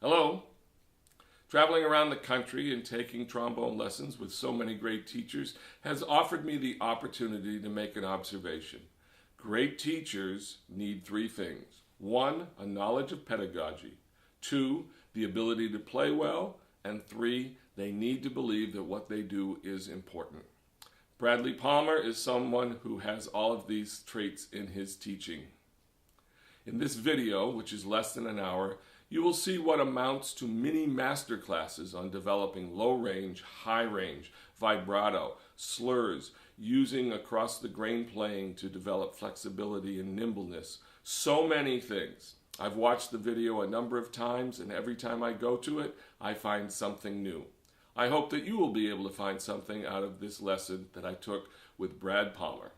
Hello. Traveling around the country and taking trombone lessons with so many great teachers has offered me the opportunity to make an observation. Great teachers need three things. One, a knowledge of pedagogy. Two, the ability to play well. And three, they need to believe that what they do is important. Bradley Palmer is someone who has all of these traits in his teaching. In this video, which is less than an hour, you will see what amounts to mini master classes on developing low range, high range, vibrato, slurs, using across the grain playing to develop flexibility and nimbleness. So many things. I've watched the video a number of times, and every time I go to it, I find something new. I hope that you will be able to find something out of this lesson that I took with Brad Palmer.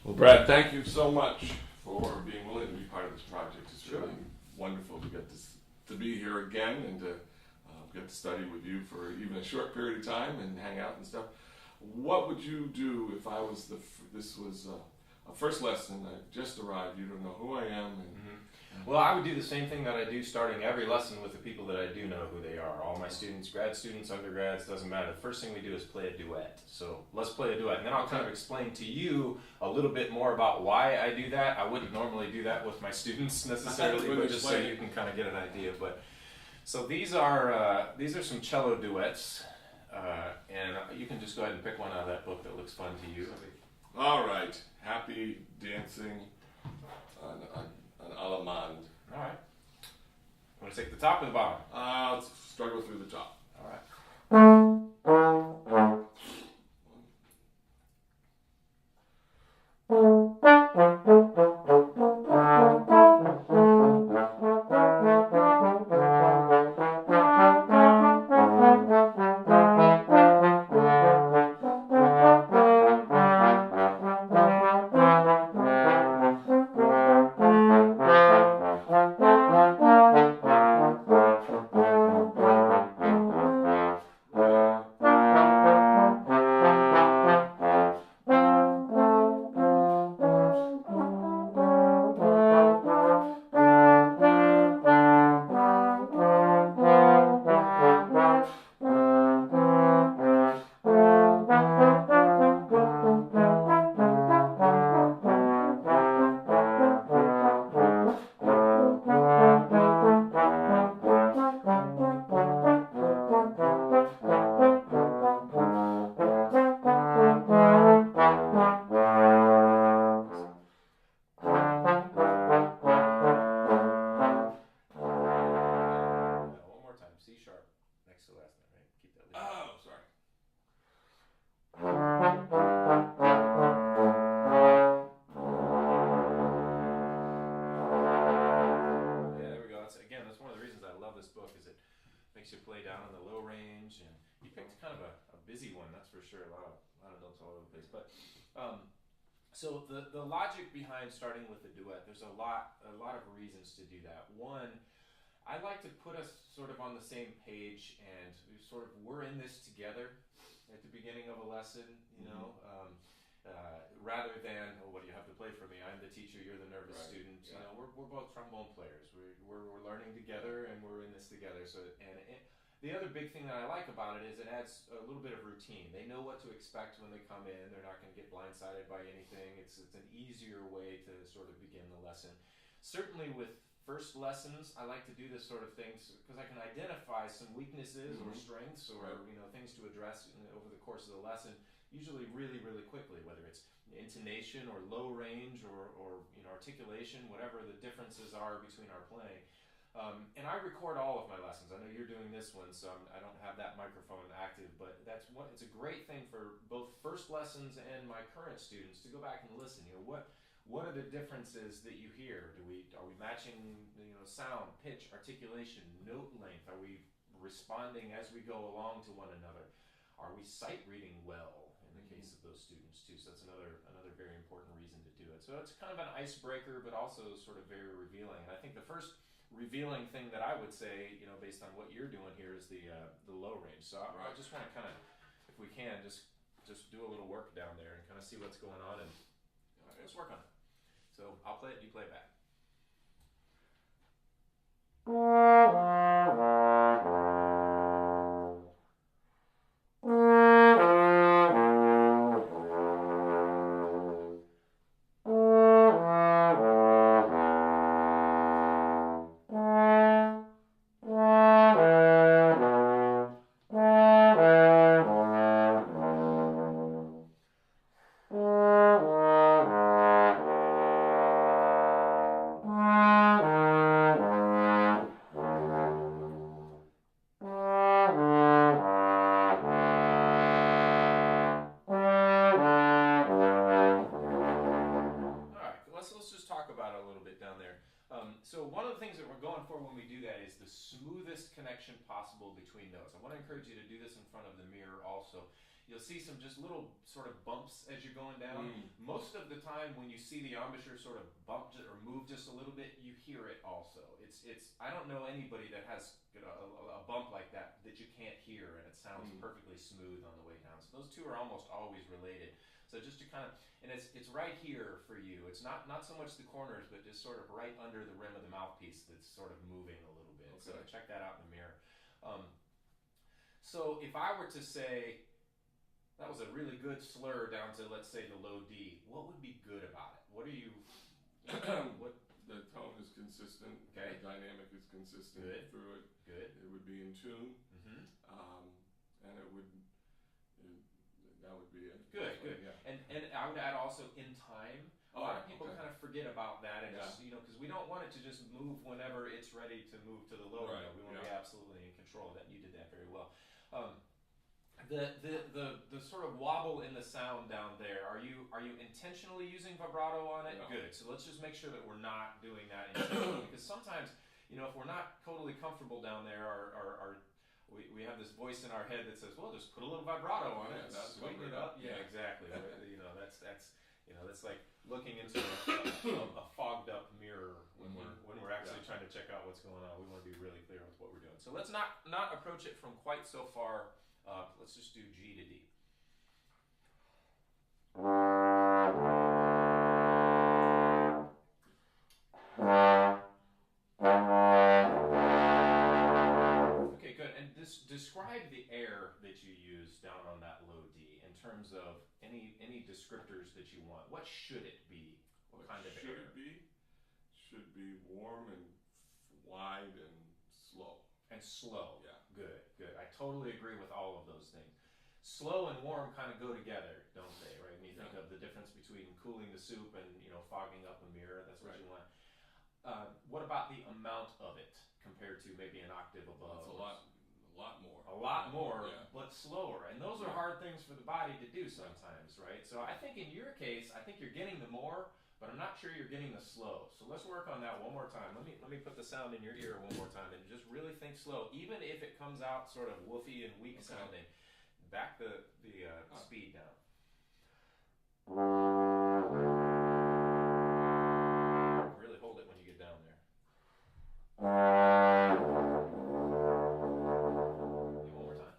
Well, Brad, thank you so much for being willing to be part of this project. It's really wonderful to get to be here again and to get to study with you for even a short period of time and hang out and stuff. What would you do if I was this was a first lesson? I just arrived. You don't know who I am. And, Well, I would do the same thing that I do starting every lesson with the people that I do know who they are. All my students, grad students, undergrads, doesn't matter. The first thing we do is play a duet. So let's play a duet. And then I'll kind of explain to you a little bit more about why I do that. I wouldn't normally do that with my students necessarily, but just so you can kind of get an idea. But so these are some cello duets. And you can just go ahead and pick one out of that book that looks fun to you. all right. Happy dancing on Allemande. All right. Want to take the top or the bottom? Let's struggle through the top. All right. Makes you play down in the low range, and you picked kind of a busy one, that's for sure. A lot of notes all over the place. But so the logic behind starting with the duet, there's a lot of reasons to do that. One, I like to put us sort of on the same page, and we're in this together at the beginning of a lesson, you know. Rather than, oh, what do you have to play for me? I'm the teacher, you're the nervous student. Yeah. You know, we're both trombone players. We're learning together, and we're in this together. So, the other big thing that I like about it is it adds a little bit of routine. They know what to expect when they come in. They're not going to get blindsided by anything. It's an easier way to sort of begin the lesson. Certainly with first lessons, I like to do this sort of things because I can identify some weaknesses or strengths or things to address over the course of the lesson. Usually really, really quickly, whether it's intonation or low range or articulation, whatever the differences are between our playing. And I record all of my lessons. I know you're doing this one, so I don't have that microphone active, but it's a great thing for both first lessons and my current students to go back and listen. You know, what are the differences that you hear? Are we matching sound, pitch, articulation, note length? Are we responding as we go along to one another? Are we sight reading well? Case of those students too, so that's another very important reason to do it. So it's kind of an icebreaker, but also sort of very revealing. And I think the first revealing thing that I would say, based on what you're doing here, is the low range. So I just want to kind of, if we can, just do a little work down there and kind of see what's going on, and let's work on it. So I'll play it, you play it back. going for when we do that is the smoothest connection possible between notes. I want to encourage you to do this in front of the mirror also. You'll see some just little sort of bumps as you're going down. Most of the time when you see the embouchure sort of bump or move just a little bit, you hear it also. It's I don't know anybody that has a bump like that you can't hear and it sounds perfectly smooth on the way down. So those two are almost always related. So just to kind of, and it's right here for you. It's not so much the corners, but just sort of right under the rim of the mouthpiece that's sort of moving a little bit. Okay. So check that out in the mirror. So if I were to say, that was a really good slur down to, let's say, the low D, what would be good about it? What are you, what? The tone is consistent. Okay. The dynamic is consistent through it. Good. It would be in tune. And that would be it. Good. Yeah. And I would add also in time. A lot of people kind of forget about that, and just, because we don't want it to just move whenever it's ready to move to the lower note. We want to be absolutely in control of that. You did that very well. The sort of wobble in the sound down there, are you intentionally using vibrato on it? No. Good. So let's just make sure that we're not doing that intentionally, because sometimes, if we're not totally comfortable down there, we have this voice in our head that says, well, just put a little vibrato on it, sweeten it up. Yeah, exactly. That's like looking into a fogged up mirror when we're actually trying to check out what's going on. We want to be really clear with what we're doing. So let's not approach it from quite so far up. Let's just do G to D. Okay, good. And describe the air that you use down on that low D in terms of any descriptors that you want. What should it be? What kind of air? Should it be? Should be warm and wide and slow. And slow. Yeah. Good. I totally agree with all of those things. Slow and warm kind of go together, don't they? Right? When you think of the difference between cooling the soup and fogging up a mirror, that's what you want. What about the amount of it compared to maybe an octave above? It's a lot more. A lot more, but slower. And those are hard things for the body to do sometimes, right? So I think in your case, I think you're getting the more, but I'm not sure you're getting the slow. So let's work on that one more time. Let me put the sound in your ear one more time and just really think slow, even if it comes out sort of woofy and weak sounding. Back the speed down. Really hold it when you get down there. One more time.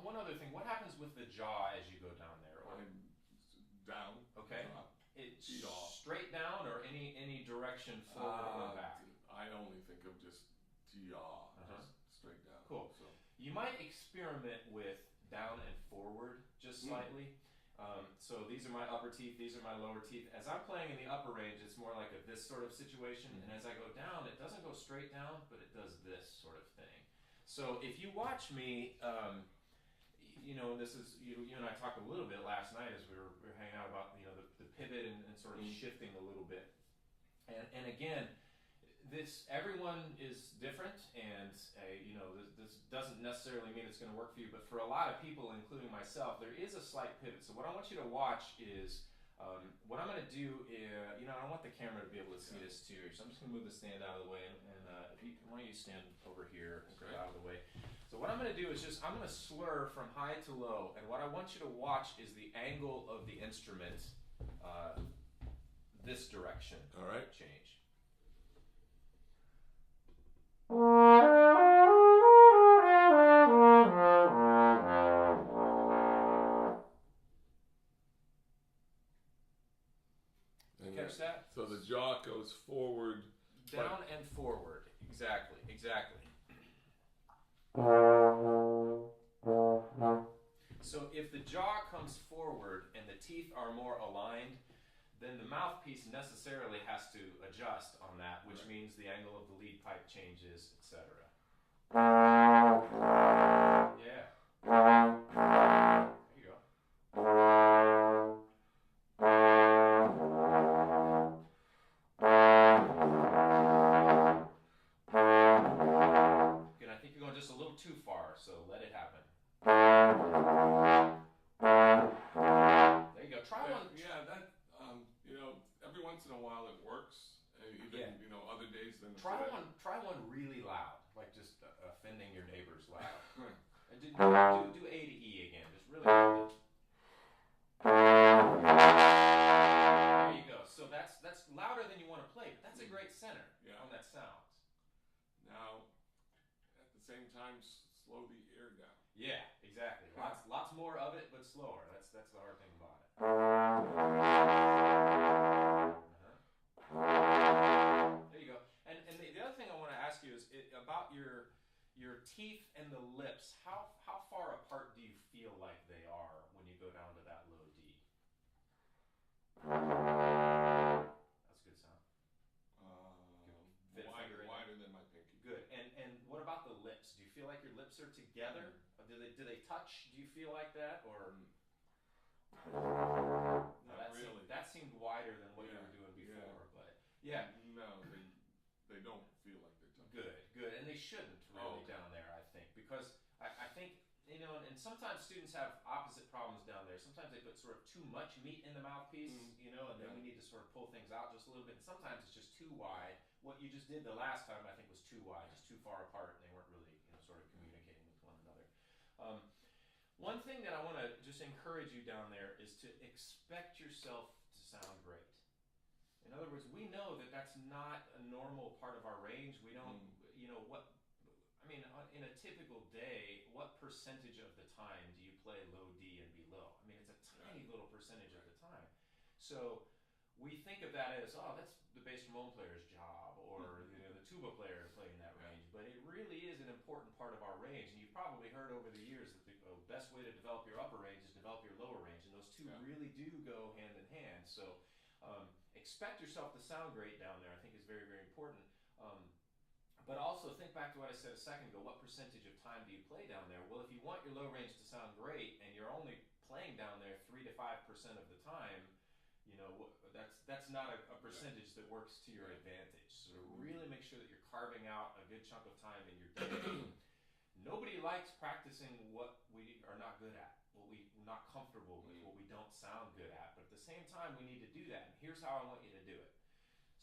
One other thing, what happens with the jaw as you go down there? Down. Okay. It's straight down or any direction forward or back? I only think of just jaw. Straight down. Cool. So you might experiment with down and forward just slightly. So these are my upper teeth, these are my lower teeth. As I'm playing in the upper range, it's more like this sort of situation. And as I go down, it doesn't go straight down, but it does this sort of thing. So if you watch me, this is you and I talked a little bit last night as we were hanging out about the pivot and sort of shifting a little bit. And again, everyone is different, and this doesn't necessarily mean it's going to work for you, but for a lot of people, including myself, there is a slight pivot. So what I want you to watch is what I'm going to do is, I don't want the camera to be able to see this too, so I'm just going to move the stand out of the way, and why don't you stand over here and go out of the way. So what I'm going to do is I'm going to slur from high to low, and what I want you to watch is the angle of the instrument this direction. all right. Change. Catch that? So the jaw goes forward. Down and forward. Exactly. So if the jaw comes forward and the teeth are more aligned, then the mouthpiece necessarily has to adjust on that, which means the angle of the lead pipe changes, etc. Yeah. There you go. Good. I think you're going just a little too far, so let it happen. There you go. Try one. Yeah, that every once in a while while it works. Even other days than Try today. one really loud, like just offending your neighbors loud. And do A to E again, just really loud. There you go. So that's louder than you want to play, but that's a great center on that sound. Now, at the same time, slow the air down. Yeah, exactly. Lots more of it, but slower. That's the hard thing about it. There you go. And the other thing I want to ask you is about your teeth and the lips. How far apart do you feel like they are when you go down to that low D? That's a good sound. Wider than my pinky. Good. And what about the lips? Do you feel like your lips are together? Do they touch? Do you feel like that, or? Not really. That seemed wider than what you were doing before, but yeah. No, they don't feel like they're touching. Good, and they shouldn't really down there, I think, because I think and sometimes students have opposite problems down there. Sometimes they put sort of too much meat in the mouthpiece, and then we need to sort of pull things out just a little bit. And sometimes it's just too wide. What you just did the last time, I think, was too wide, just too far apart, and they weren't really sort of communicating with one another. One thing that I want to just encourage you down there is to expect yourself to sound great. In other words, we know that that's not a normal part of our range. We don't, in a typical day, what percentage of the time do you play low D and below? I mean, it's a tiny little percentage of the time. So we think of that as, that's the bass trombone player's job, or the tuba player playing that range. But it really is an important part of our range. And you've probably heard over the years that the best way to develop your upper range is develop your lower range. And those two really do go hand in hand. So expect yourself to sound great down there, I think, is very, very important. But also think back to what I said a second ago. What percentage of time do you play down there? Well, if you want your low range to sound great and you're only playing down there 3 to 5% of the time, that's not a percentage that works to your advantage. So really make sure that you're carving out a good chunk of time in your day. Nobody likes practicing what we are not good at, what we're not comfortable with, what we don't sound good at. But at the same time, we need to do that. And here's how I want you to do it.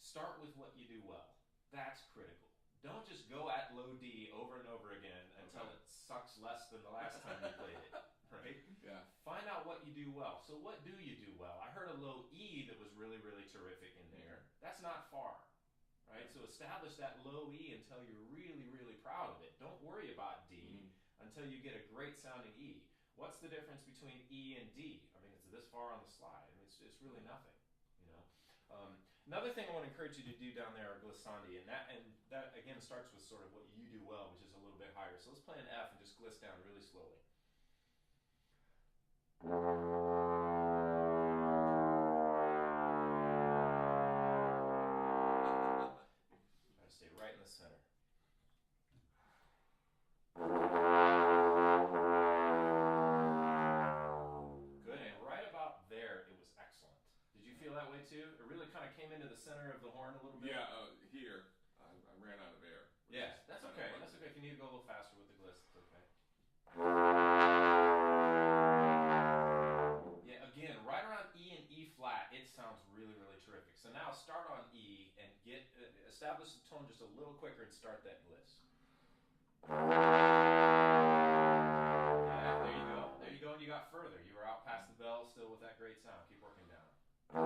Start with what you do well. That's critical. Don't just go at low D over and over again until it sucks less than the last time you played it, right? Yeah. Find out what you do well. So what do you do well? I heard a low E that was really, really terrific in there. That's not far, right? So establish that low E until you're really, really proud of it. Don't worry about D until you get a great sounding E. What's the difference between E and D? I mean, it's this far on the slide. I mean, it's really nothing, Another thing I want to encourage you to do down there are glissandi, and that again starts with sort of what you do well, which is a little bit higher. So let's play an F and just gliss down really slowly. Try to stay right in the center. Good, and right about there, it was excellent. Did you feel that way too? It really kind of came into the center of the horn a little bit? Yeah, here. I ran out of air. Yeah, that's okay. That's okay. If you need to go a little faster with the gliss, it's okay. Yeah, again, right around E and E flat, it sounds really, really terrific. So now start on E and establish the tone just a little quicker and start that gliss. Yeah, there you go. There you go, and you got further. You were out past the bell still with that great sound. Keep working down. There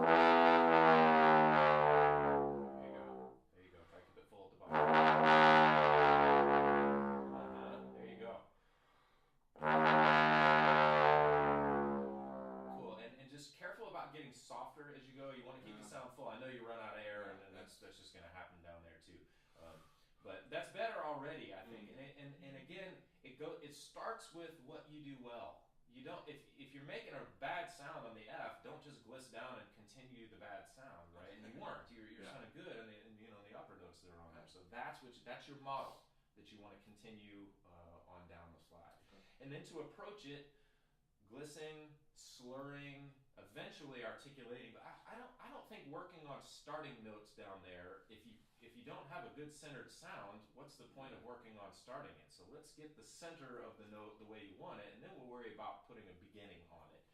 you go. There you go. Try to keep it full at the bottom. There you go. Cool. And just careful about getting softer as you go. You want to keep the sound full. I know you run out of air, and that's just going to happen down there too. But that's better already, I think. And again, it starts with what you do well. You don't if you're making a bad sound on the F, don't just gliss down and continue the bad sound, right? And you weren't. You're sounding good, and the upper notes that are on there. So that's your model that you want to continue on down the slide. Okay. And then to approach it, glissing, slurring, eventually articulating. But I don't think working on starting notes down there, if you don't have a good centered sound, what's the point of working on starting it? So let's get the center of the note the way you want it, and then we'll worry about putting a beginning on it.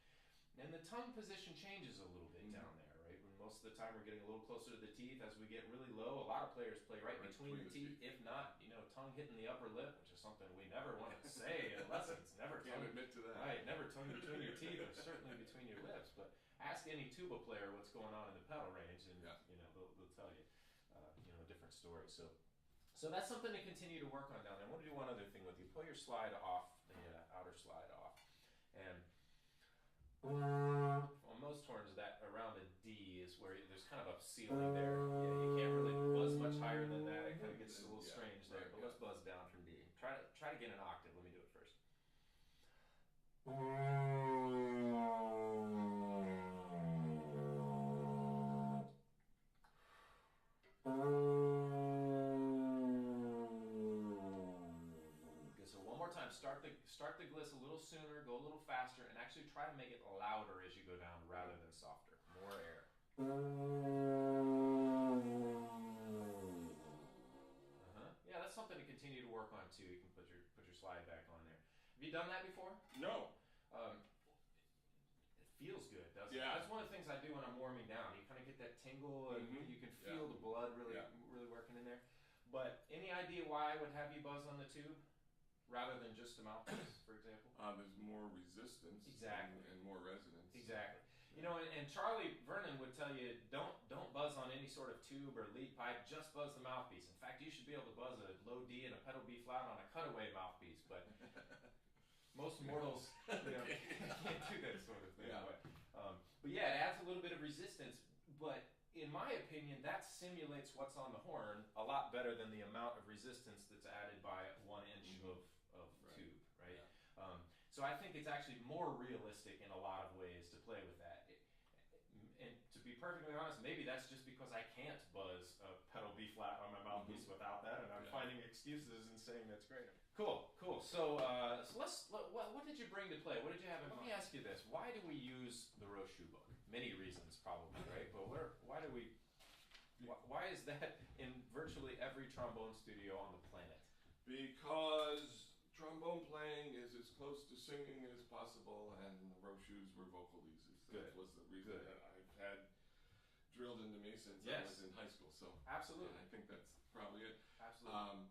And the tongue position changes a little bit down there, right? When most of the time we're getting a little closer to the teeth. As we get really low, a lot of players play right between the teeth, if not, tongue hitting the upper lip, which is something we never want to say in lessons. Never Can't admit to that. Right, never tongue between your teeth, or certainly between your lips. But ask any tuba player what's going on in the pedal range, and they'll tell you, a different story. So that's something to continue to work on down there. I want to do one other thing with you. Pull your slide off, the outer slide off, and on most horns, that around a D is where there's kind of a ceiling there. Yeah, you can't really buzz much higher than that. It kind of gets a little strange there. But let's buzz down from D. Try to get an octave. Let me do it first. So one more time, start the gliss a little sooner, go a little faster, and actually try to make it louder as you go down rather than softer. More air. Yeah, that's something to continue to work on too. You can put your slide back on there. Have you done that before? No. It feels good, doesn't it? Yeah. That's one of the things I do when I'm warming down. You kind of get that tingle, and you can feel the blood really working in there. But any idea why I would have you buzz on the tube rather than just a mouthpiece, for example? There's more resistance. Exactly. And more resonance. Exactly. And Charlie Vernon would tell you, don't buzz on any sort of tube or lead pipe, just buzz the mouthpiece. In fact, you should be able to buzz a low D and a pedal B flat on a cutaway mouthpiece, but most mortals can't do that sort of thing. Yeah. But yeah, it adds a little bit of resistance, but in my opinion, that simulates what's on the horn a lot better than the amount of resistance that's added by 1 inch of tube, right? Yeah. So I think it's actually more realistic in a lot of ways to play with that. And to be perfectly honest, maybe that's just because I can't buzz a pedal B flat on my mouthpiece without that, and I'm finding excuses and saying that's great. Cool. So what did you bring to play? What did you have? Let me ask you this: why do we use the Rochut book? Many reasons, probably, right? But why is that in virtually every trombone studio on the planet? Because trombone playing is as close to singing as possible, and Rochuts were vocalises. That was the reason that I've had drilled into me since I was in high school. So absolutely, I think that's probably it. Absolutely.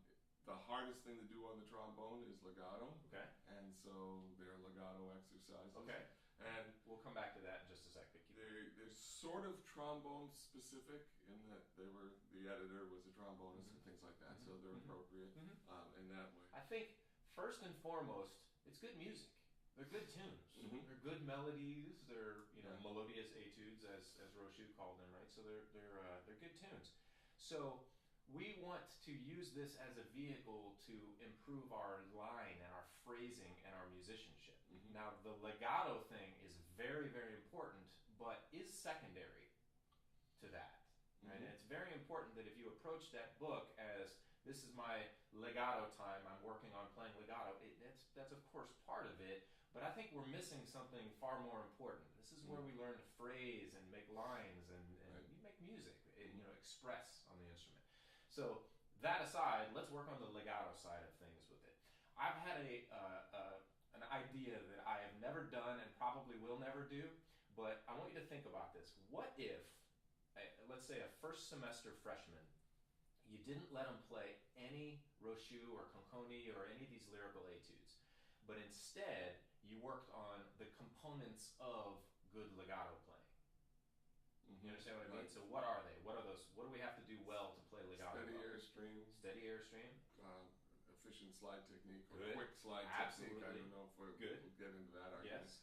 The hardest thing to do on the trombone is legato. Okay. And so they're legato exercises. Okay. And we'll come back to that in just a second. They're sort of trombone specific in that the editor was a trombonist and things like that, so they're appropriate in that way. I think first and foremost, it's good music. They're good tunes. They're good melodies. They're melodious etudes, as Rochut called them, right? So they're good tunes. So we want to use this as a vehicle to improve our line and our phrasing and our musicianship. Now, the legato thing is very, very important, but is secondary to that. Right? And it's very important that if you approach that book as this is my legato time, I'm working on playing legato, that's of course part of it, but I think we're missing something far more important. This is where we learn to phrase and make lines and you make music, express on the instrument. So that aside, let's work on the legato side of things with it. I've had an idea that I have never done and probably will never do, but I want you to think about this. What if, let's say a first semester freshman, you didn't let them play any Rochut or Conconi or any of these lyrical etudes, but instead you worked on the components of good legato playing? You understand what I mean? So what are they? What are those? What do we have to do well to play legato? Steady airstream. Steady airstream. Efficient slide technique or Good. quick slide Absolutely. technique. I don't know if we'll get into that argument. Yes.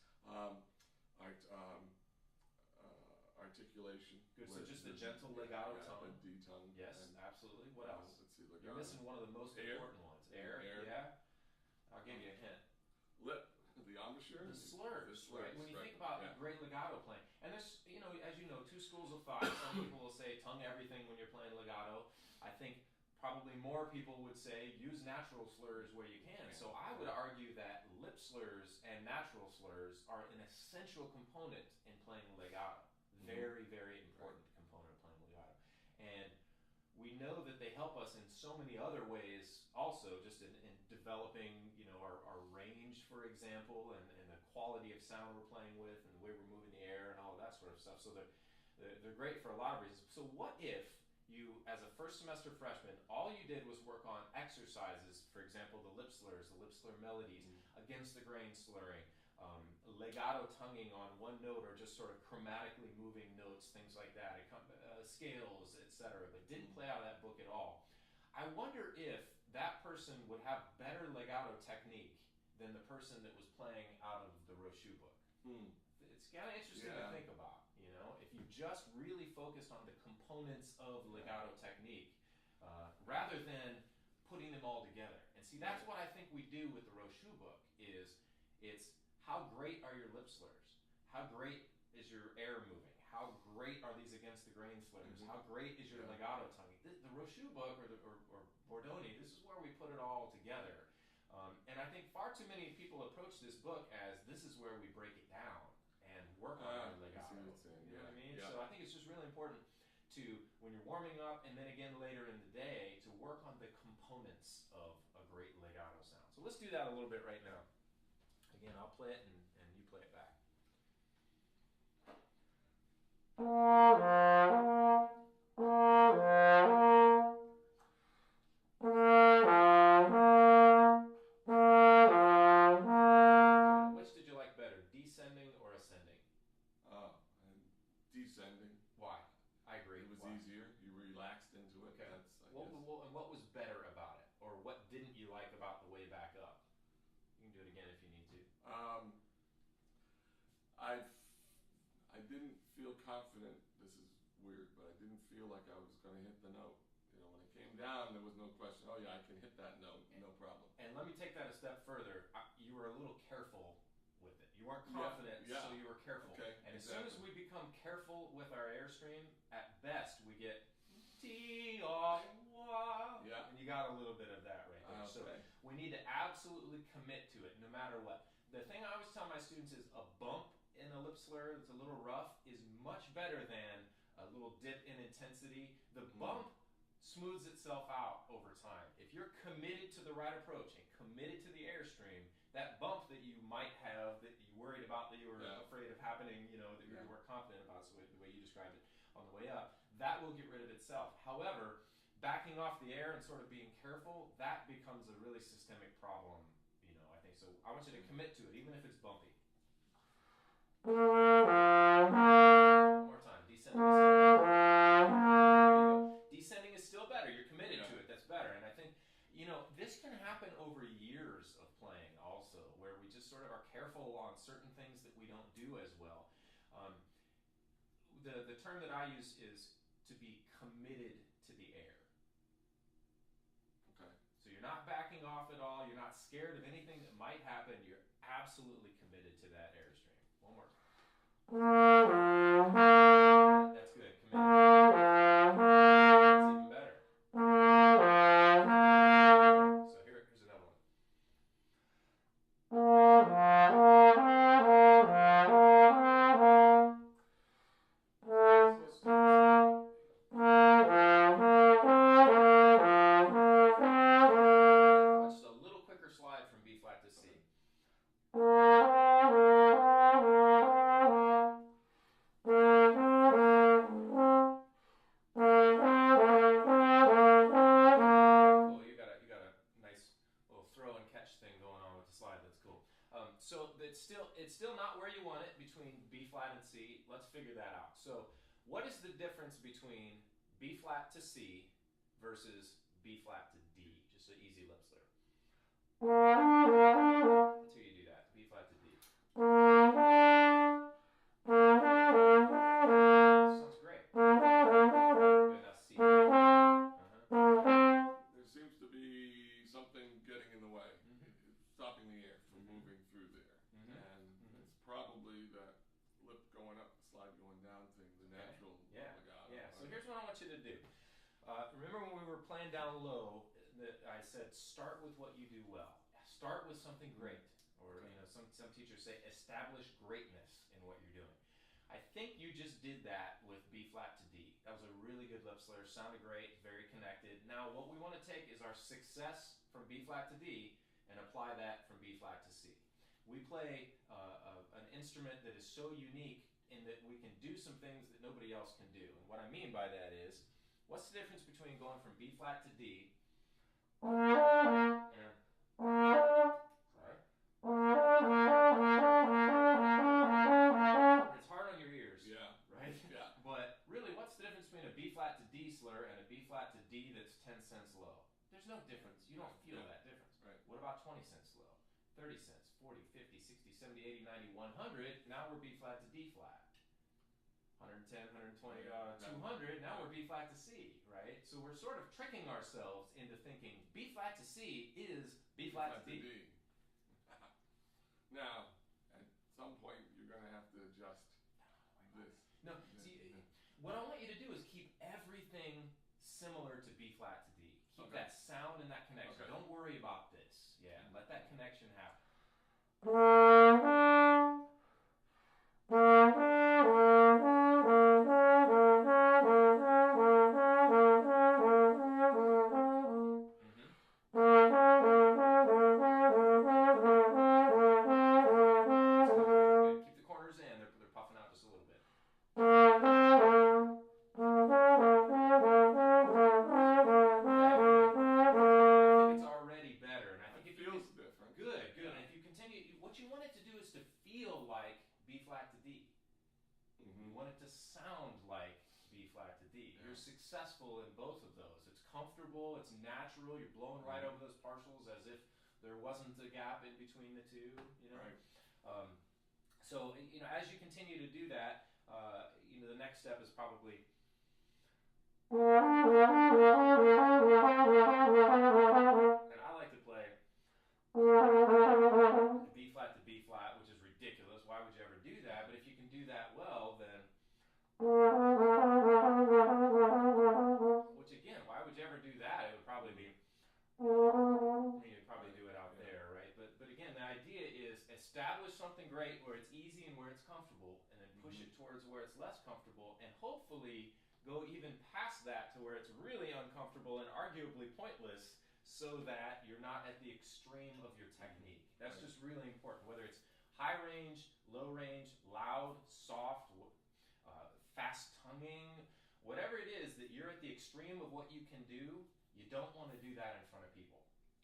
Articulation. Good. So just the gentle legato tone. A D tongue. Yes, absolutely. What else? Let's see. Legato. You're missing one of the most important ones. Air. Yeah. I'll give you a hint. Lip. The embouchure? The slurs, The slurs, right? When you think about great legato playing, and there's, as you know, two schools of thought. Some people will say tongue everything when you're playing legato. I think probably more people would say use natural slurs where you can. So I would argue that lip slurs and natural slurs are an essential component in playing legato. Very, very important component of playing legato. And we know that they help us in so many other ways also, just in developing, our range, for example, and the quality of sound we're playing with and the way we're moving the air and all of that sort of stuff. So they're great for a lot of reasons. So what if you, as a first semester freshman, all you did was work on exercises, for example, the lip slurs, the lip slur melodies, against the grain slurring, legato tonguing on one note or just sort of chromatically moving notes, things like that, scales, etc., but didn't play out of that book at all. I wonder if that person would have better legato technique than the person that was playing out of the Rochu book. It's kind of interesting to think about, you know, if you just really focused on the components of legato technique rather than putting them all together. And see, that's what I think we do with the Rochu book is it's how great are your lip slurs? How great is your air moving? How great are these against the grain slurs? How great is your legato tonguing? The Rochu book or Bordoni, this is where we put it all together. And I think far too many people approach this book as this is where we break it down and work on our legato. You know what I mean? So I think it's just really important to, when you're warming up and then again later in the day, to work on the components of a great legato sound. So let's do that a little bit right now. Again, I'll play it and you play it back. Which did you like better, descending or ascending? Descending. Why? I agree. It was easier. You relaxed into it. Okay. That's, and what was better about it? Or what didn't you like about the way back up? You can do it again if you need to. I didn't feel confident. This is weird, but I didn't feel like I was going to hit the note. You know, when it came down, there was no question. Oh yeah, I can hit that note, no problem. And let me take that a step further. You were a little careful with it. You weren't confident, so you were careful. Okay, and as soon as we become careful with our airstream, at best we get T-O-W. Yeah. And you got a little bit of that right there. Okay. So we need to absolutely commit to it, no matter what. The thing I always tell my students is a bump in a lip slur that's a little rough is much better than a little dip in intensity. The bump smooths itself out over time. If you're committed to the right approach and committed to the airstream, that bump that you might have, that you worried about, that you were afraid of happening, you know, that you weren't confident about, so the way you described it on the way up, that will get rid of itself. However, backing off the air and sort of being careful, that becomes a really systemic problem, you know, I think. So I want you to commit to it, even if it's bumpy. One more time. Descending is still better. Descending is still better. You're committed to it. That's better. And I think, you know, this can happen over years of playing also, where we just sort of are careful on certain things that we don't do as well. The term that I use is to be committed to the air. Okay. So you're not backing off at all. You're not scared of anything that might happen. You're absolutely committed to that airstream. One more time. That's good. Committed. That's even better. So here's another one. Just a little quicker slide from B flat to C. It's still not where you want it between B flat and C. Let's figure that out. So what is the difference between B flat to C versus B flat to D? Just an easy lip slur. Let's hear you do that. B flat to D. Sounds great. Good, now C. There seems to be something getting in the way, stopping the air from moving through there. And it's probably that lip going up, slide going down thing, the natural legato. Yeah, so here's what I want you to do. Remember when we were playing down low, that I said start with what you do well. Start with something great. Or you know, some teachers say establish greatness in what you're doing. I think you just did that with B flat to D. That was a really good lip slur, sounded great, very connected. Now what we want to take is our success from B flat to D and apply that from B flat to C. We play an instrument that is so unique in that we can do some things that nobody else can do. And what I mean by that is, what's the difference between going from B flat to D and it's hard on your ears, Yeah. right? Yeah. But really, what's the difference between a B flat to D slur and a B flat to D that's 10 cents low? There's no difference. You don't feel that difference. Right. What about 20 cents low? 30 cents, 40, 50, 60, 70, 80, 90, 100. Now we're B flat to D flat. 110, 120, 200. Now we're B flat to C, right? So we're sort of tricking ourselves into thinking B flat to C is B flat to D. Now, at some point, you're going to have to adjust this. No, see, what I want you to do is keep everything similar to B flat to D. Keep that sound and that connection. Don't worry about this. Yeah, let that connection happen. Good. Keep the corners in. They're puffing out just a little bit. What you want it to do is to feel like B flat to D. You want it to sound like B flat to D. You're successful in both of those. It's comfortable, it's natural, you're blowing right over those partials as if there wasn't a gap in between the two, you know. Right. So, you know, as you continue to do that, you know, the next step is probably and I like to play B flat to B flat, which is ridiculous. Why would you ever do that? But if you can do that well, then which again, why would you ever do that? It would probably be you'd probably do it out there, right? But again, the idea is establish something great where it's easy and where it's comfortable, and then push it towards where it's less comfortable, and hopefully go even past that to where it's really uncomfortable and arguably pointless, so that you're not at the extreme of your technique. That's just really important, whether it's high range, low range, loud, soft, fast tonguing, whatever it is that you're at the extreme of what you can do, you don't want to do that in front of people.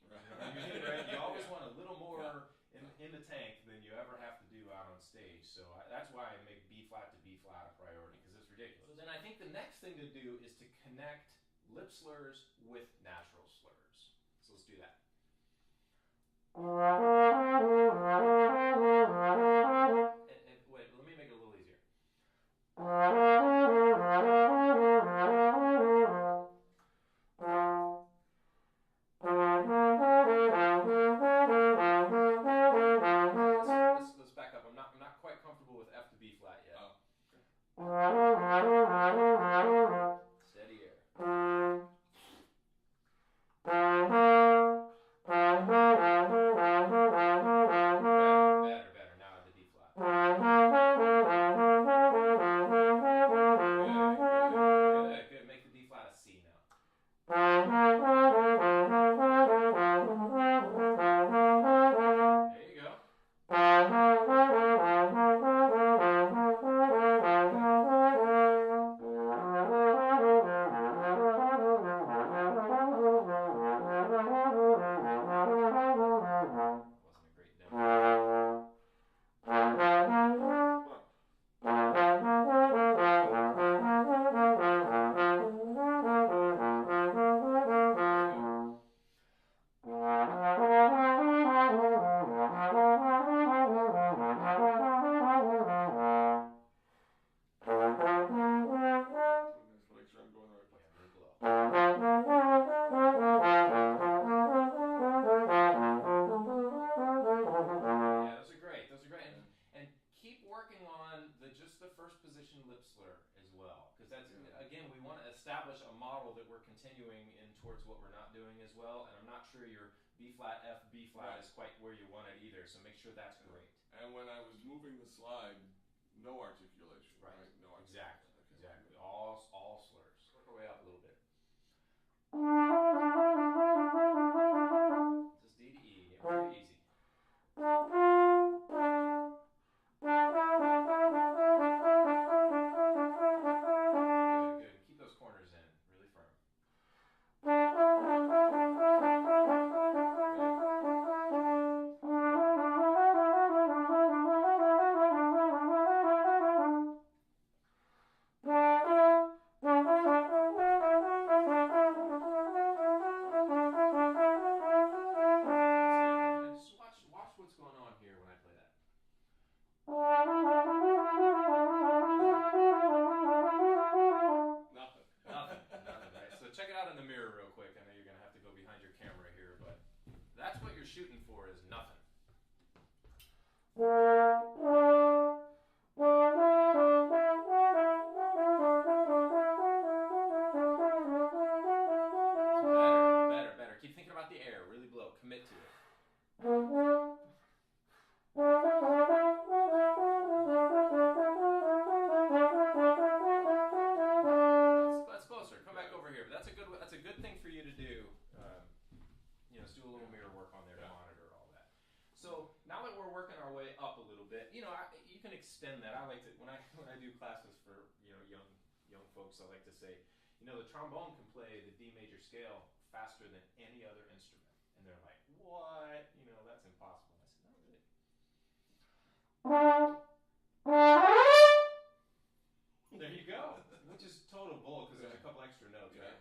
Right? You always want a little more in the tank than you ever have to do out on stage. So that's why I make B flat to B flat a priority, because it's ridiculous. So then I think the next thing to do is to connect lip slurs with natural slurs. So let's do that. And wait, let me make it a little easier. Let's back up. I'm not quite comfortable with F to B flat yet. Steady air. Better. Now at the D flat. Good. Make the D flat a C now. There you go. Wasn't a great demo. Just make sure I'm going the right place. Yeah, really blow. Yeah, those are great. And keep working on just the first position lip slur as well, because that's again, we want to establish a model that we're continuing in towards what we're not doing as well. And I'm not sure your B flat F B flat is quite where you want it either. So make sure that's great. And when I was moving the slide, no articulation. Right. No articulation. Exactly. All slurs. Work our way up a little bit. Just D to E. Very easy. out in the mirror real quick. I know you're gonna have to go behind your camera here, but that's what you're shooting for is nothing. Better. Keep thinking about the air. Really blow. Commit to it. That's closer. Come back over here. But that's a good thing for you to do. Let's do a little mirror work on there to monitor all that. So now that we're working our way up a little bit, you can extend that. I like to when I do classes for young folks. I like to say, the trombone can play the D major scale faster than any other instrument, and they're like, what? That's impossible. I said, no, really. There you go. Which is total bull because there's a couple extra notes, right?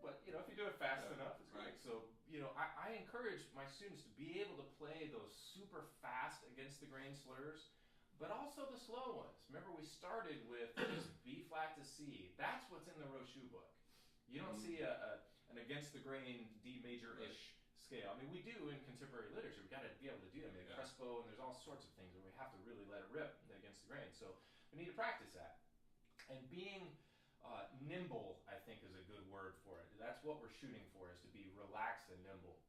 But if you do it fast enough, it's great. So I encourage my students to be able to play those super fast against the grain slurs, but also the slow ones. Remember, we started with just B flat to C. That's what's in the Rochu book. You don't see an against the grain D major-ish scale. I mean, we do in contemporary literature. We've got to be able to do that. I mean, Crespo, and there's all sorts of things where we have to really let it rip against the grain. So we need to practice that. And being nimble, I think, is a good word for it. That's what we're shooting for, is to be relaxed and nimble.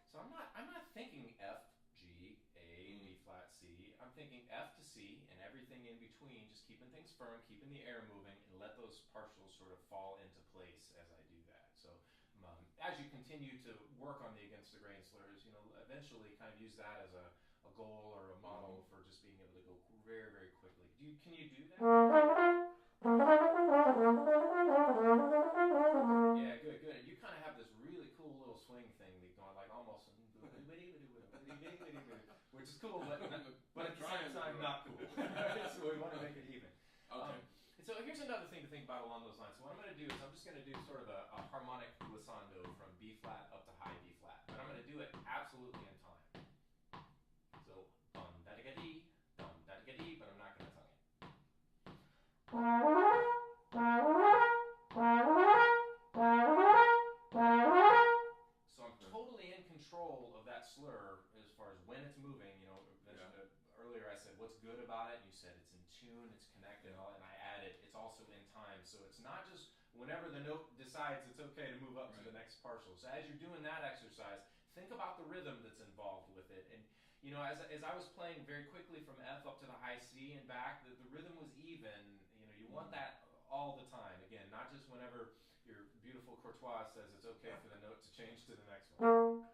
So I'm not thinking F, G, A, B flat, C. I'm thinking F to C and everything in between, just keeping things firm, keeping the air moving, and let those partials sort of fall into place as I do that. So as you continue to work on the against the grain slurs, eventually kind of use that as a goal or a model for just being able to go very, very quickly. Can you do that? Yeah, good. And you kind of have this really cool little swing thing going like almost, which is cool, but at the same time not cool. So we want to make it even. Okay. So here's another thing to think about along those lines. So what I'm going to do is I'm just going to do sort of a harmonic glissando from B flat up to high B flat. But I'm going to do it absolutely in time. So dum da da dee, but I'm not going to tongue it. So I'm totally in control of that slur as far as when it's moving. Earlier I said what's good about it, and you said it's in tune, it's connected, and I added it's also in time. So it's not just whenever the note decides it's okay to move up to the next partial. So as you're doing that exercise, think about the rhythm that's involved with it. And as I was playing very quickly from F up to the high C and back, the rhythm was even. You want that all the time. Again, not just whenever your beautiful courtois says it's okay for the note to change to the next one.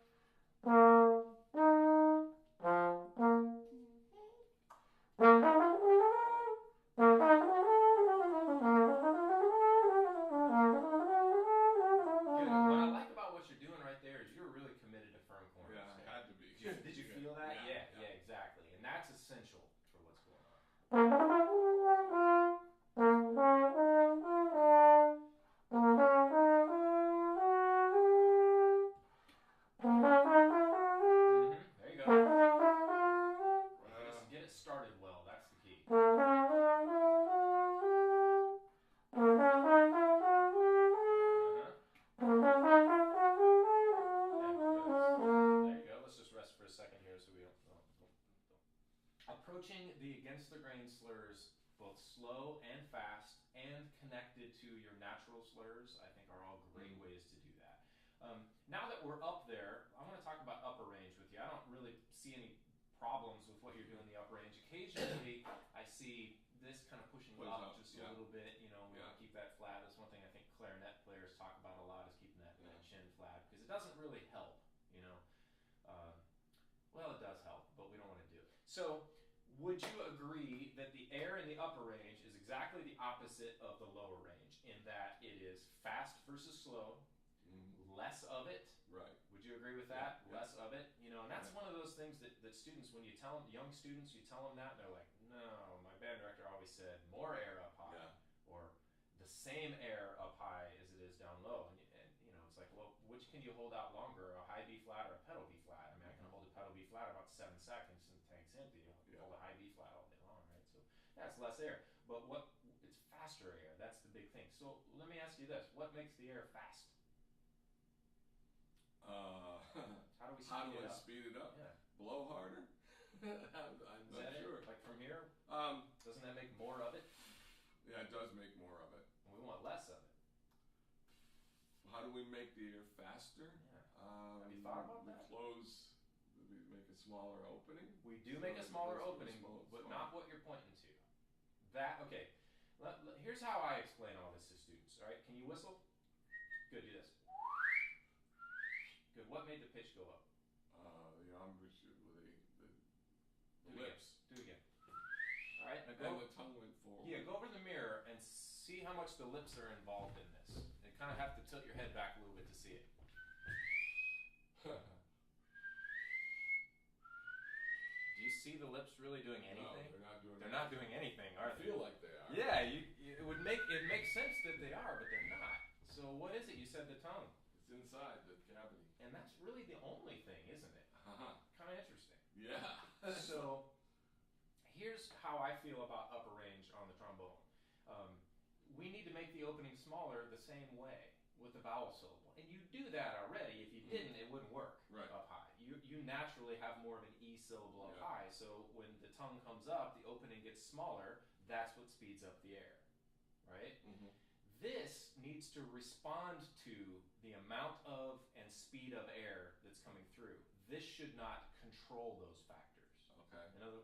Did you feel that? Yeah, exactly. And that's essential for what's going on. There you go. Get it started well. That's the key. For a second here so we don't. Approaching the against the grain slurs both slow and fast and connected to your natural slurs, I think are all great ways to do that. Now that we're up there, I want to talk about upper range with you. I don't really see any problems with what you're doing in the upper range. Occasionally I see this kind of pushing up just a little bit, we want to keep that flat. That's one thing I think clarinet players talk about a lot, is keeping that chin flat, because it doesn't really help, Well, it does help, but we don't want to do it. So, would you agree that the air in the upper range is exactly the opposite of the lower range, in that it is fast versus slow, less of it? Right. Would you agree with that? Less of it? And that's one of those things that students, when you tell them, young students, you tell them that, and they're like, no, my band director always said more air up high, or the same air up high as it is down low. And it's like, well, which can you hold out longer, a high B flat or a pedal B flat? I mean, I can hold a pedal B flat about 7 seconds and the tank's empty. I'll hold a high B flat all day long, right? So that's less air, but it's faster air. That's the big thing. So let me ask you this: what makes the air fast? How do we speed it up? Yeah. Blow harder? I'm Is not that sure. it? Like from here? Um, Doesn't that make more of it? yeah, it does make more of it. And we want less of it. How do we make the air faster? Yeah. Have you thought about that? We make a smaller opening. We do make a smaller opening, but not what you're pointing to. Okay. Here's how I explain all this to students. All right, can you whistle? Good. Do this. Good. What made the pitch go up? The embouchure with the lips. Do it again. All right. Now And the tongue went forward. Yeah, go over to the mirror and see how much the lips are involved in this. You kind of have to tilt your head back a little bit to see it. Do you see the lips really doing anything? No, they're not doing. They're not doing anything, are they? I feel like they are. Yeah, it makes sense that they are, but they're not. So what is it? You said the tongue. It's inside the cavity. And that's really the only thing, isn't it? Kind of interesting. Yeah. So here's how I feel about upper range on the trombone. We need to make the opening smaller the same way with the vowel syllable. And you do that already. If you didn't, it wouldn't work up high. You naturally have more of an E syllable up high. So when the tongue comes up, the opening gets smaller. That's what speeds up the air, right? Mm-hmm. This needs to respond to the amount of and speed of air that's coming through. This should not control those factors. Okay. In other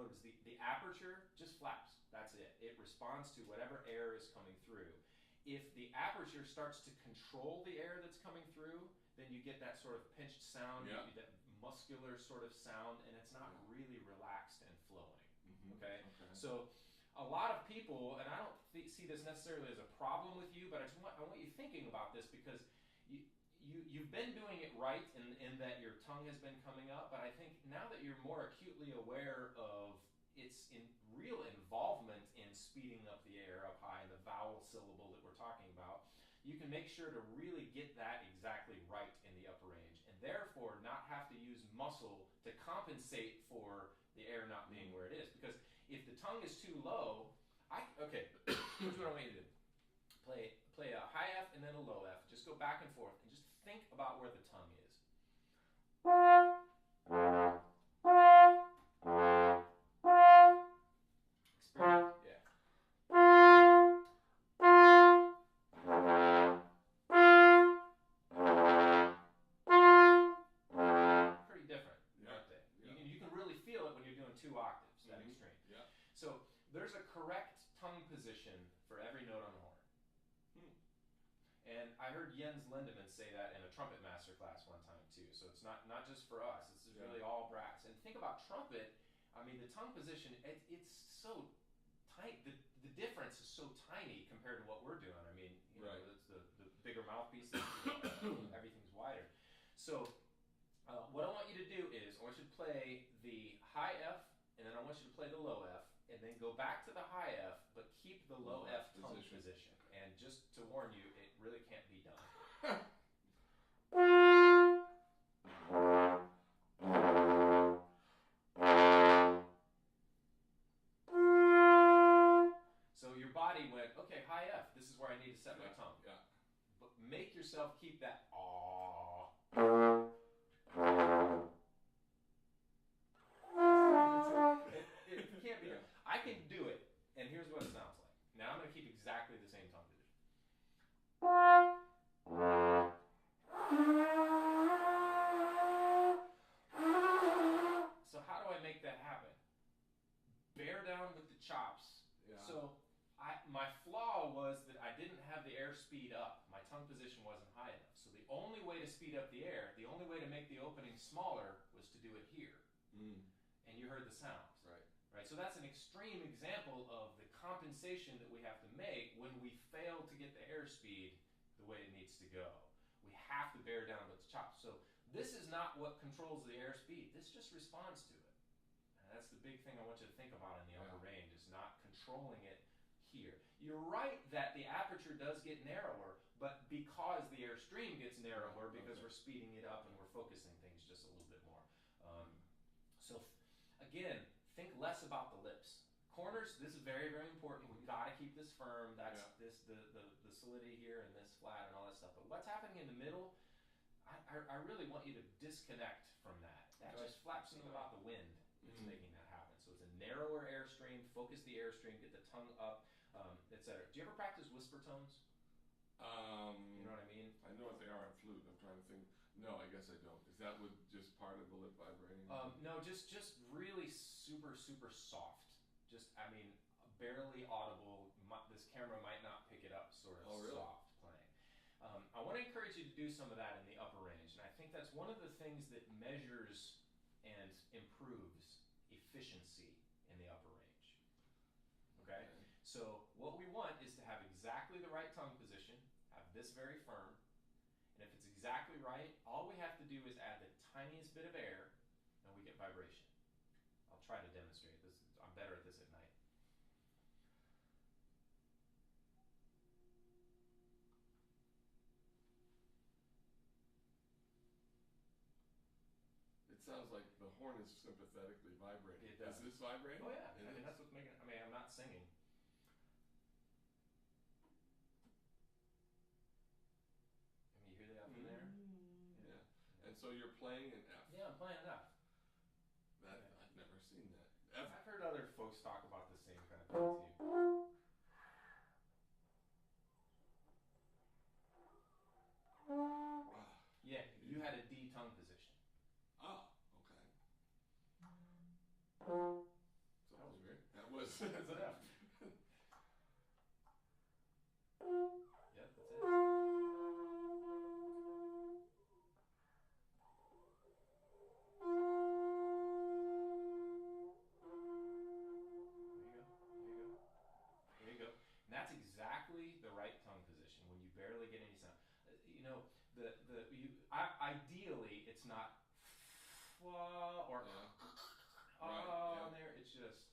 words, the aperture just flaps. That's it. It responds to whatever air is coming through. If the aperture starts to control the air that's coming through, then you get that sort of pinched sound, that muscular sort of sound, and it's not really relaxed and flowing. Mm-hmm. Okay? So a lot of people, and I don't see this necessarily as a problem with you, but I want you thinking about this because you've been doing it right in that your tongue has been coming up, but I think now that you're more acutely aware of its real involvement in speeding up the air up high and the vowel syllable that we're talking about, you can make sure to really get that exactly right in the upper range, and therefore not have to use muscle to compensate for the air not being where it is. Because if the tongue is too low, here's what I want you to do. Play a high F and then a low F. Just go back and forth and just think about where the tongue is. Experience. Yeah. Pretty different, aren't they? Yeah. You can really feel it when you're doing 2 octaves, that extreme. Yeah. So there's a correct tongue position for every note on the horn. And I heard Jens Lindemann say that in a trumpet master class one time too. So it's not just for us. This is really all brass. And think about trumpet. I mean, the tongue position, it's so tight. The difference is so tiny compared to what we're doing. I mean, it's the bigger mouthpiece. Everything's wider. So what I want you to do is I want you to play the high F, and then I want you to play the low F, and then go back to the high F, but keep the low F tongue position. And just to warn you, it really can't be done. So your body went, okay, high F, this is where I need to set my tongue. Yeah. But make yourself keep that ah. It can't be done. I can do it, and here's what it sounds like. Now I'm going to keep exactly the same tongue position. So how do I make that happen? Bear down with the chops. Yeah. So my flaw was that I didn't have the air speed up. My tongue position wasn't high enough. So the only way to speed up the air, the only way to make the opening smaller was to do it here. And you heard the sounds. Right? So that's an extreme example of the compensation that we have to make when we fail to get the airspeed the way it needs to go. We have to bear down with the chops. So this is not what controls the airspeed. This just responds to it. And that's the big thing I want you to think about in the upper range, is not controlling it here. You're right that the aperture does get narrower, but because the airstream gets narrower, because Okay. we're speeding it up and we're focusing things just a little bit more. So again, think less about the lips. Corners, this is very, very important. We've got to keep this firm. That's the solidity here and this flat and all that stuff. But what's happening in the middle, I really want you to disconnect from that. That Okay. just flaps something about the wind that's making that happen. So it's a narrower airstream. Focus the airstream. Get the tongue up, etc. Do you ever practice whisper tones? You know what I mean? I know what they are on flute. I'm trying to think. No, I guess I don't. Is that with just part of the lip vibrating? No, just really super soft. Just barely audible. This camera might not pick it up. Sort of really? soft playing. I want to encourage you to do some of that in the upper range, and I think that's one of the things that measures and improves efficiency in the upper range. Okay? So what we want is to have exactly the right tongue position, have this very firm, and if it's exactly right, all we have to do is add the tiniest bit of air, and we get vibration. I'll try to demonstrate this. I'm better at this at night. It sounds like the horn is sympathetically vibrating. It does. Is this vibrating? Oh yeah, It is? that's what's making it. I'm not singing. You hear that from there? Yeah. And so you're playing an F. Yeah, I'm playing that. I've never seen that. F. I've heard other folks talk about the same kind of thing too. Yeah, you had a D tongue position. Oh, okay. So that was weird. That was. That's an F. Yep, that's it. There you go. And that's exactly the right tongue position when you barely get any sound. Ideally it's not or on there. It's just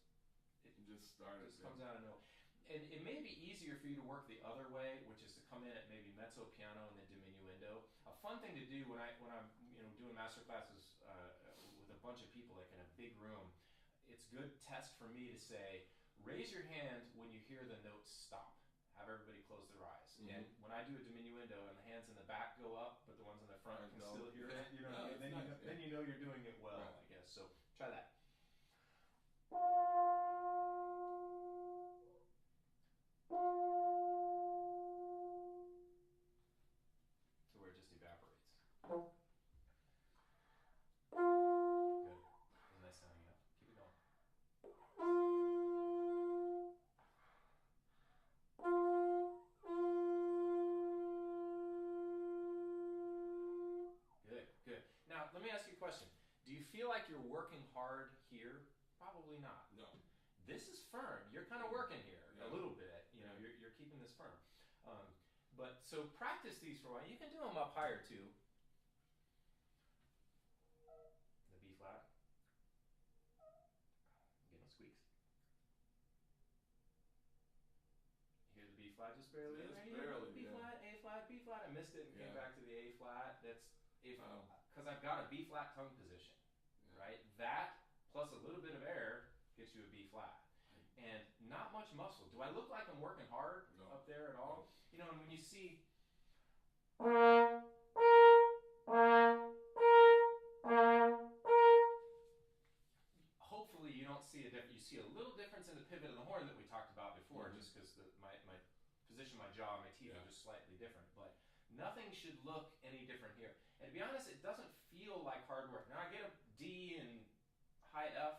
You just started. just comes out of nowhere. And it may be easier for you to work the other way, which is to come in at maybe mezzo piano and then diminuendo. A fun thing to do when I'm doing master classes with a bunch of people, like in a big room, it's good test for me to say, raise your hand when you hear the notes stop. Have everybody close their eyes. Mm-hmm. And when I do a diminuendo and the hands in the back go up, but the ones in the front can still hear it, then you know you're doing it well, Right. I guess. So try that. To where it just evaporates. Good. Isn't that sounding up? Keep it going. Good. Now, let me ask you a question. Do you feel like you're working hard here? Probably not. No. This is firm. You're kind of working here Yeah. a little bit. You're keeping this firm. But so practice these for a while. You can do them up higher too. The B flat. Getting squeaks. Hear the B flat just barely. Just Right? barely, B yeah. flat, A flat, B flat. I missed it and came Yeah. back to the A flat. That's Wow. because I've got a B flat tongue position, Yeah. right? That plus a little bit of air gets you a B flat, and not much muscle. Do I look like I'm working hard No. up there at all? And when you see. Hopefully you don't see a difference. You see a little difference in the pivot of the horn that we talked about before, Mm-hmm. just because my position, my jaw, my teeth are just slightly different. But nothing should look any different here. And to be honest, it doesn't feel like hard work. Now I get a D and high F.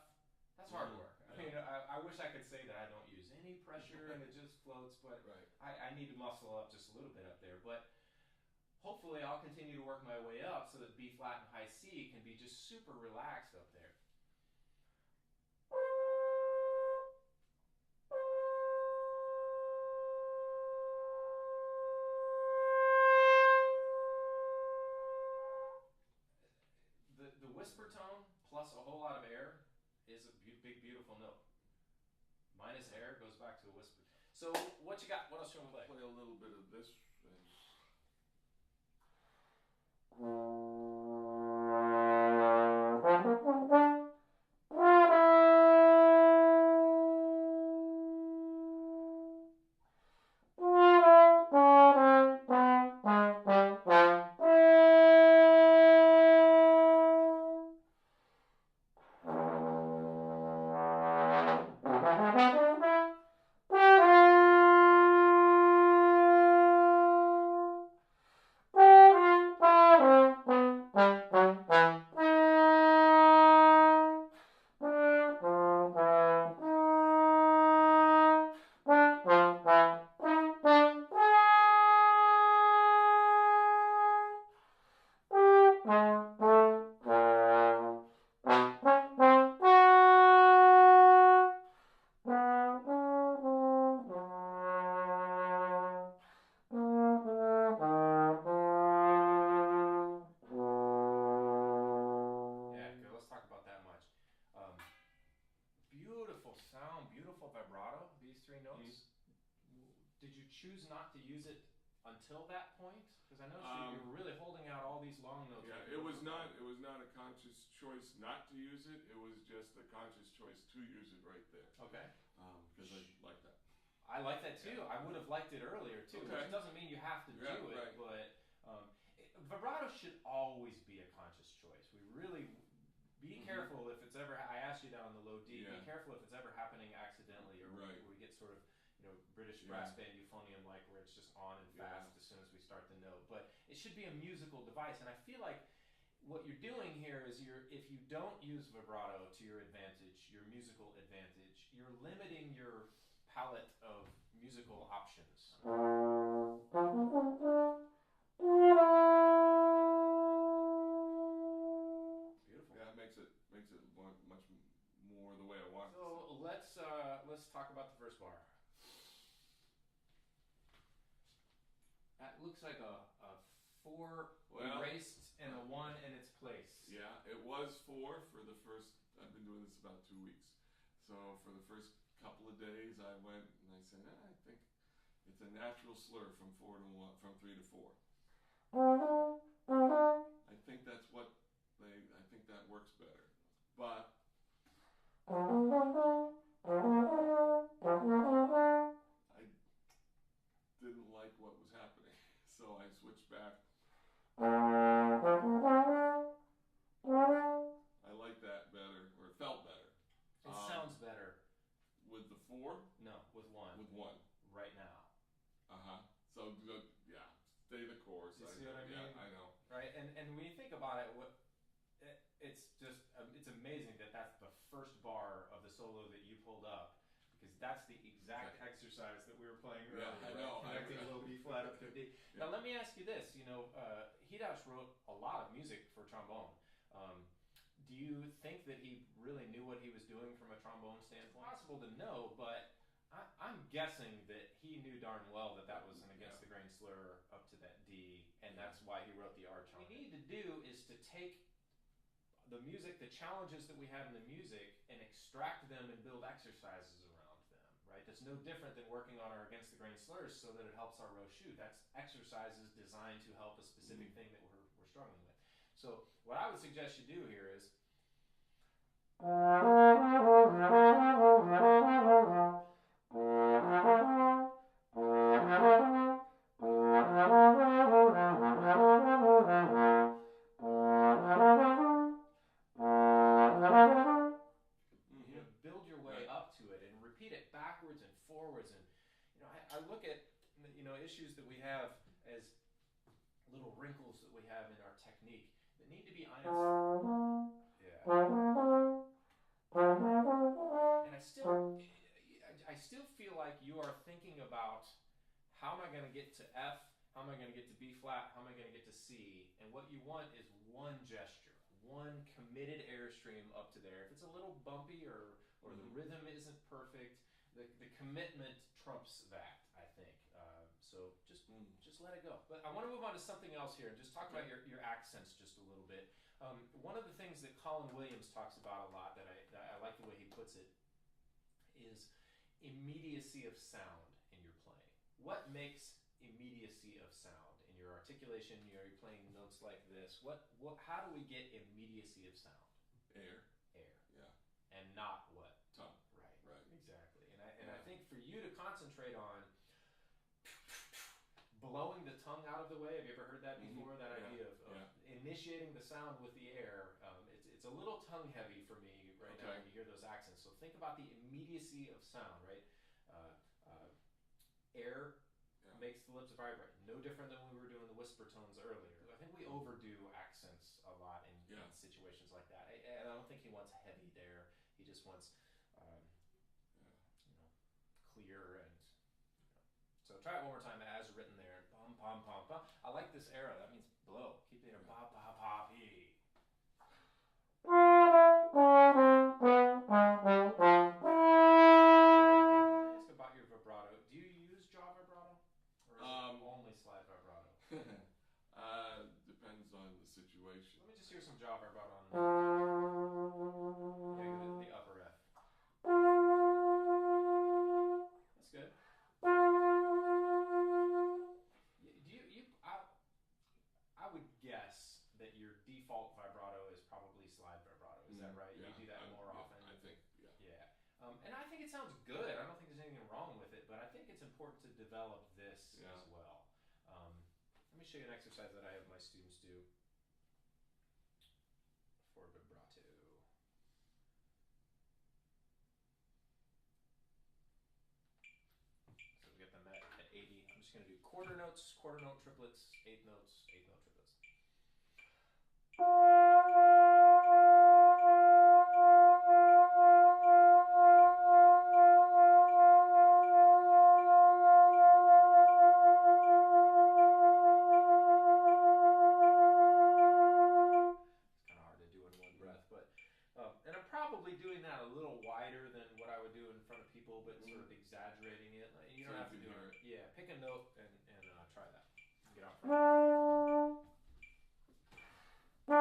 That's hard work. I wish I could say that I don't use any pressure and it just floats, but Right. I need to muscle up just a little bit up there. But hopefully I'll continue to work my way up so that B flat and high C can be just super relaxed up there. The whisper tone plus a whole lot of air is a big, beautiful note. Minus air goes back to a whisper. So what you got? What else you want to play? Play a little bit of this. Yeah, good. Let's talk about that much. Um, Beautiful sound, beautiful vibrato. These three Mm. notes. Did you choose not to use it until that point? Because I noticed you were really holding out all these long notes. Yeah, with it no was vibrato. not. It was not a conscious choice not to use it. It was just a conscious choice to use it right there. Okay. Because I like that. I like that too. Yeah. I would have liked it earlier too, Okay. which doesn't mean you have to Yeah, do it, right. but vibrato should always be a conscious choice. We really be careful if it's ever. I asked you down in the low D. Yeah. Be careful if it's ever happening accidentally, or Right. we get sort of British Yeah. brass band euphonium like where it's just on and fast Yeah. as soon as we start the note. But it should be a musical device, and I feel like what you're doing here is if you don't use vibrato to your advantage, your musical advantage, you're limiting your palette of musical options. Beautiful. Yeah, it makes it much more the way I want it. So let's talk about the first bar. That looks like a four Well, erased and a one in its place. Yeah, it was 4 for the first. I've been doing this about 2 weeks. So for the first couple of days, I went and I said, I think it's a natural slur from 4 to 1, from 3 to 4. I think that's what I think that works better. But I didn't like what was happening, so I switched back. I like that better, or it felt better. It sounds better. With the 4? No, with one. With 1. Right now. So, yeah, stay the course. You see what I mean? Yeah, I know. Right, and when you think about it, it's just it's amazing that that's the first bar of the solo that you pulled up, because that's the exact exercise that we were playing earlier. Yeah, I know. Connecting low B flat up to D. Yeah. Now let me ask you this. Hidash wrote a lot of music for trombone. Do you think that he really knew what he was doing from a trombone standpoint? It's possible to know, but I'm guessing that he knew darn well that that was an against the grain slur up to that D, and that's why he wrote the arch on it. What we need to do is to take the music, the challenges that we have in the music, and extract them and build exercises around them, right? That's no different than working on our against the grain slurs so that it helps our rochu. That's exercises designed to help a specific thing that we're struggling with. So what I would suggest you do here is build your way up to it and repeat it backwards and forwards. And I look at issues that we have as little wrinkles that we have in our technique that need to be ironed. Yeah. And I still feel like you are thinking about how am I going to get to F, how am I going to get to B flat, how am I going to get to C, and what you want is one gesture, one committed airstream up to there. If it's a little bumpy or the rhythm isn't perfect, the commitment trumps that, I think. So just let it go. But I want to move on to something else here and just talk about your accents just a little bit. One of the things that Colin Williams talks about a lot that I like the way he puts it is immediacy of sound in your playing. What makes immediacy of sound in in your articulation, you're playing notes like this. How do we get immediacy of sound? Air. Air. Yeah. And not what? Tongue. Right. Right. Exactly. And I think for you to concentrate on blowing the tongue out of the way. Have you ever heard that before? That idea of initiating the sound with the air. It's a little tongue heavy for me right now when you hear those accents. So think about the immediacy of sound, right? Air makes the lips vibrate. No different than when we were doing the whisper tones earlier. I think we overdo accents a lot in situations like that. I don't think he wants heavy there. He just wants, clear and. So try it one more time as written there. Pom pom pom pom. I like this arrow. That means blow. Keep the air. Pa pa pa pee. Ask about your vibrato. Do you use jaw vibrato, or is it only slide vibrato? Depends on the situation. Let me just hear some jaw vibrato on the upper F. That's good. I would guess that your default vibrato is probably slide vibrato. Is that right? You do that more often. I think. Yeah. And I think it sounds good. I don't think there's anything wrong with it, but I think it's important to develop this as well. Let me show you an exercise that I have my students do for vibrato. So we get them at 80. I'm just going to do quarter note triplets, eighth note triplets. And I'm probably doing that a little wider than what I would do in front of people, but sort of exaggerating it. You don't have to do it. Yeah, pick a note and try that. Get out front. So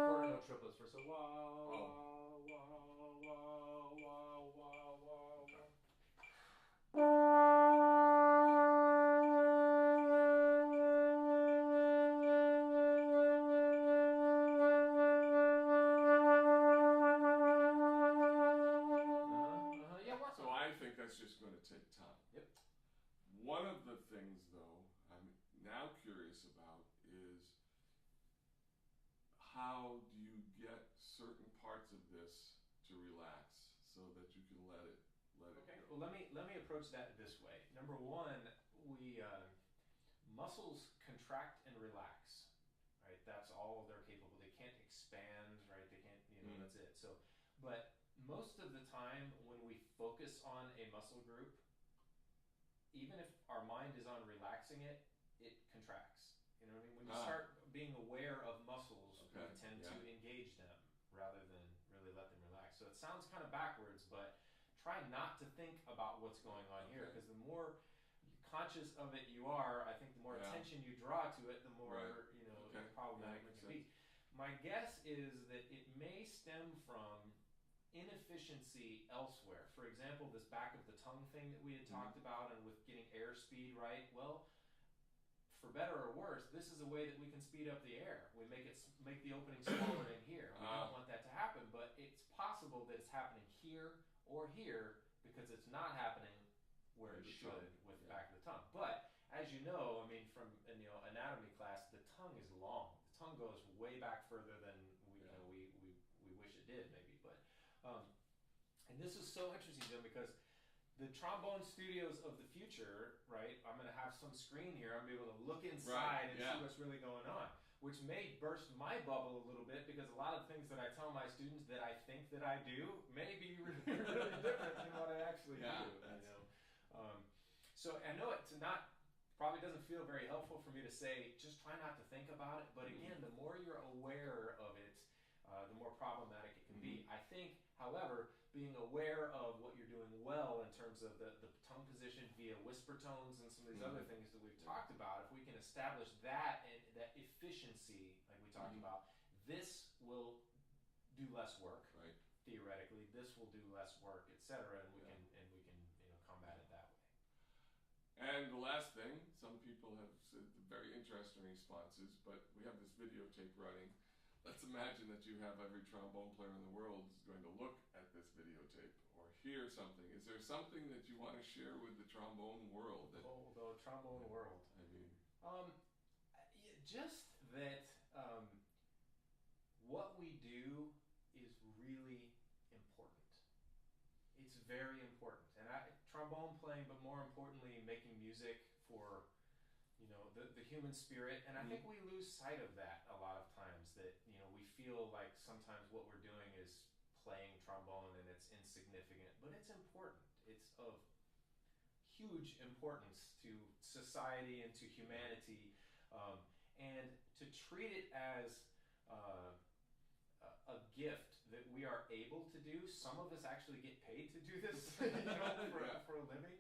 quarter note triplets for so wah wah wah wah wah wah wah wah. So I think that's just going to take time. Yep. One of the things, though, I'm now curious about is how do you get certain parts of this to relax so that you can let it Okay. go. Well, let me approach that this way. Number one, we muscles contract and relax, right? That's all they're capable. They can't expand, right? They can't, that's it. So, but most of the time when we focus on a muscle group, even if our mind is on relaxing it, it contracts. You know what I mean? When you start being aware of muscles, we tend to engage them rather than really let them relax. So it sounds kind of backwards, but try not to think about what's going on here, because the more conscious of it you are, I think the more attention you draw to it, the more problematic it can be. My guess is that it may stem from inefficiency elsewhere. For example, this back of the tongue thing that we had talked about, and with getting airspeed right. Well, for better or worse, this is a way that we can speed up the air. We make the opening smaller in here. We don't want that to happen, but it's possible that it's happening here or here because it's not happening where it should with the back of the tongue. But as you know, I mean, from anatomy class, the tongue is long. The tongue goes way back further than we wish it did, maybe. But and this is so interesting to them because the trombone studios of the future, right? I'm going to have some screen here. I'm going to be able to look inside and see what's really going on, which may burst my bubble a little bit because a lot of things that I tell my students that I think that I do may be really, really different than what I actually do. So I know it's probably doesn't feel very helpful for me to say just try not to think about it. But again, the more you're aware of it, the more problematic it can be. I think, however, being aware of what you're doing well in terms of the tongue position via whisper tones and some of these other things that we've talked about, if we can establish that and that efficiency, like we talked about, this will do less work. Right. Theoretically, this will do less work, etc., and we can And the last thing, some people have said very interesting responses, but we have this videotape running. Let's imagine that you have every trombone player in the world is going to look at this videotape or hear something. Is there something that you want to share with the trombone world? The trombone world. I mean, just that what we do is really important. It's very important, and trombone playing, but more importantly, making music for, the human spirit. And I think we lose sight of that a lot of times. That we feel like sometimes what we're doing is playing trombone and it's insignificant, but it's important. It's of huge importance to society and to humanity, and to treat it as a gift that we are able to do. Some of us actually get paid to do this, for a living,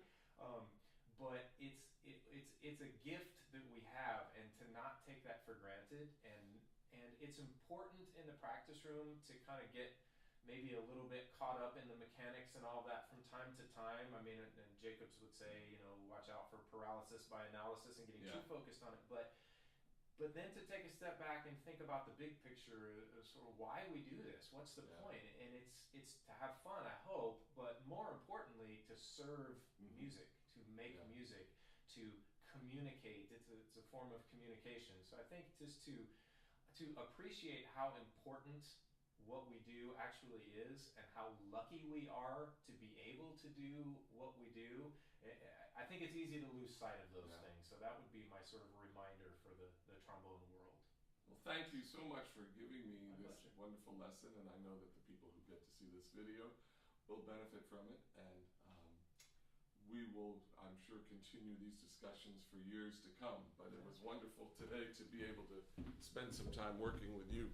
but it's a gift that we have, and to not take that for granted. And it's important in the practice room to kind of get maybe a little bit caught up in the mechanics and all that from time to time. I mean, and Jacobs would say, watch out for paralysis by analysis and getting too focused on it. But then to take a step back and think about the big picture, sort of why we do this, what's the point? And it's to have fun, I hope, but more importantly, to serve music, to make music, to communicate. It's a form of communication. So I think just to appreciate how important what we do actually is, and how lucky we are to be able to do what we do. I think it's easy to lose sight of those things. So that would be my sort of reminder for the trombone world. Well, thank you so much for giving me this pleasure. wonderful lesson, and I know that the people who get to see this video will benefit from it, and we will, I'm sure, continue these discussions for years to come. But it was wonderful today to be able to spend some time working with you.